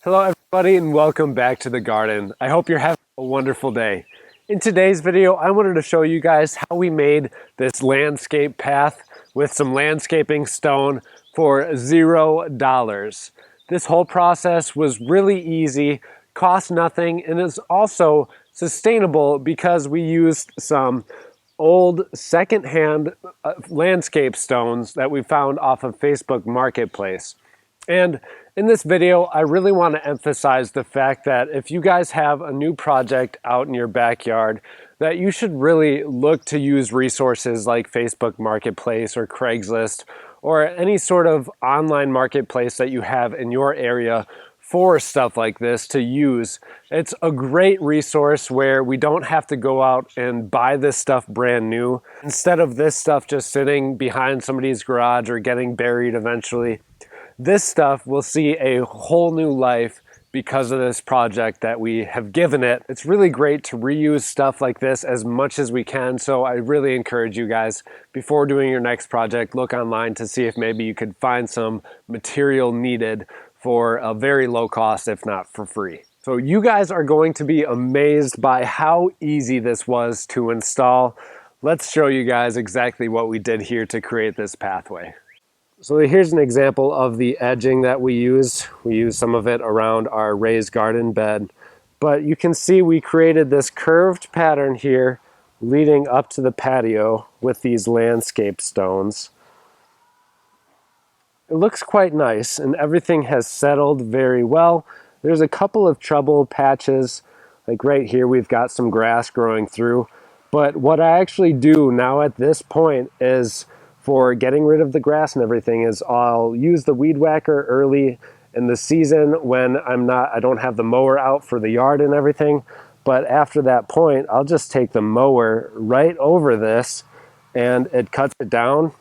Hello everybody and welcome back to the garden. I hope you're having a wonderful day. In today's video, I wanted to show you guys how we made this landscape path with some landscaping stone for $0. This whole process was really easy, cost nothing, and is also sustainable because we used some old secondhand landscape stones that we found off of Facebook Marketplace. And in this video, I really want to emphasize the fact that if you guys have a new project out in your backyard, that you should really look to use resources like Facebook Marketplace or Craigslist or any sort of online marketplace that you have in your area for stuff like this to use. It's a great resource where we don't have to go out and buy this stuff brand new. Instead of this stuff just sitting behind somebody's garage or getting buried eventually, this stuff will see a whole new life because of this project that we have given it. It's really great to reuse stuff like this as much as we can, so I really encourage you guys, before doing your next project, look online to see if maybe you could find some material needed for a very low cost, if not for free. So you guys are going to be amazed by how easy this was to install. Let's show you guys exactly what we did here to create this pathway. So here's an example of the edging that we used. We used some of it around our raised garden bed. But you can see we created this curved pattern here leading up to the patio with these landscape stones. It looks quite nice and everything has settled very well. There's a couple of trouble patches, like right here we've got some grass growing through. But what I actually do now at this point is, for getting rid of the grass and everything, is I'll use the weed whacker early in the season when I don't have the mower out for the yard and everything. But after that point, I'll just take the mower right over this and it cuts it down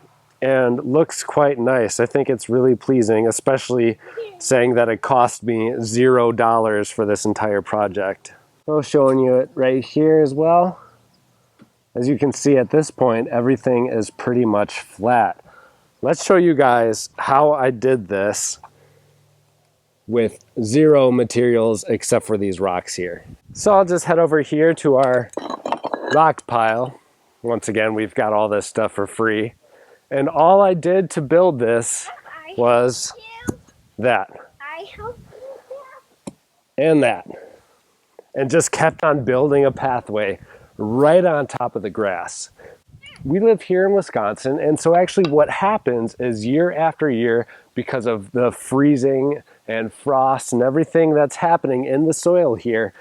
and looks quite nice. I think it's really pleasing, especially saying that it cost me $0 for this entire project. So showing you it right here as well. As you can see at this point, everything is pretty much flat. Let's show you guys how I did this with zero materials except for these rocks here. So I'll just head over here to our rock pile. Once again, we've got all this stuff for free. And all I did to build this was that. And that. And just kept on building a pathway right on top of the grass. We live here in Wisconsin, and so actually what happens is year after year, because of the freezing and frost and everything that's happening in the soil here,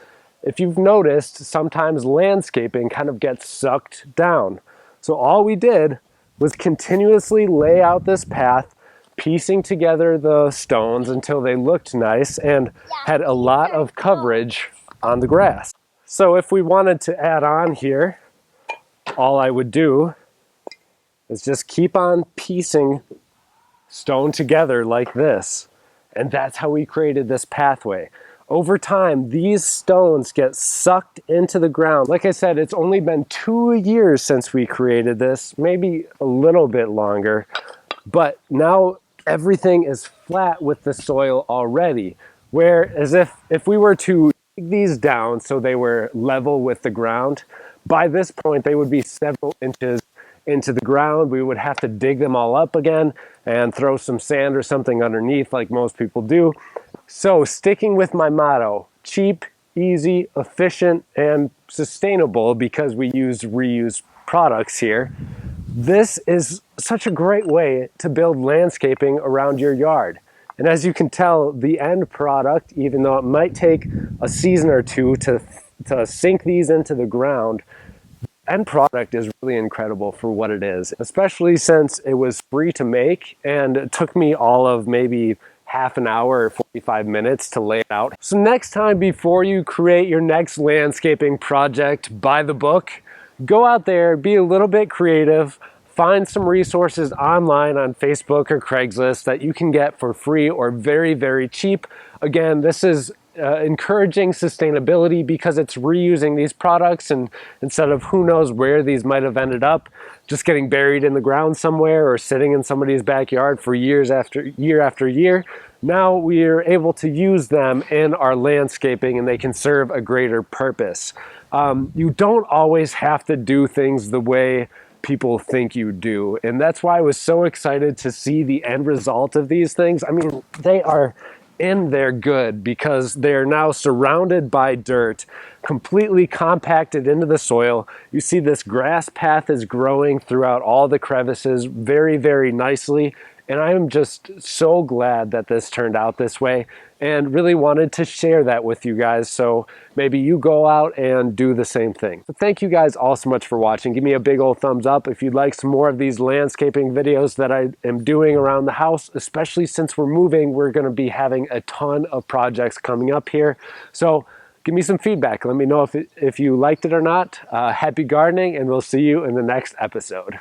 if you've noticed, sometimes landscaping kind of gets sucked down. So all we did was continuously lay out this path, piecing together the stones until they looked nice and had a lot of coverage on the grass. So if we wanted to add on here, all I would do is just keep on piecing stone together like this. And that's how we created this pathway. Over time, these stones get sucked into the ground. Like I said, it's only been 2 years since we created this, maybe a little bit longer. But now everything is flat with the soil already. Whereas if we were to these down so they were level with the ground, by this point they would be several inches into the ground. We would have to dig them all up again and throw some sand or something underneath like most people do. So sticking with my motto, cheap, easy, efficient, and sustainable, because we use reused products here, this is such a great way to build landscaping around your yard. And as you can tell, the end product, even though it might take a season or two to sink these into the ground, the end product is really incredible for what it is, especially since it was free to make and it took me all of maybe half an hour or 45 minutes to lay it out. So next time, before you create your next landscaping project by the book, go out there, be a little bit creative, find some resources online on Facebook or Craigslist that you can get for free or very, very cheap. Again, this is encouraging sustainability because it's reusing these products, and instead of who knows where these might have ended up, just getting buried in the ground somewhere or sitting in somebody's backyard for year after year, now we are able to use them in our landscaping and they can serve a greater purpose. You don't always have to do things the way people think you do. And that's why I was so excited to see the end result of these things. I mean, they are in their good because they're now surrounded by dirt, completely compacted into the soil. You see this grass path is growing throughout all the crevices very, very nicely. And I am just so glad that this turned out this way and really wanted to share that with you guys. So maybe you go out and do the same thing. So thank you guys all so much for watching. Give me a big old thumbs up if you'd like some more of these landscaping videos that I am doing around the house, especially since we're moving. We're going to be having a ton of projects coming up here. So give me some feedback. Let me know if you liked it or not. Happy gardening, and we'll see you in the next episode.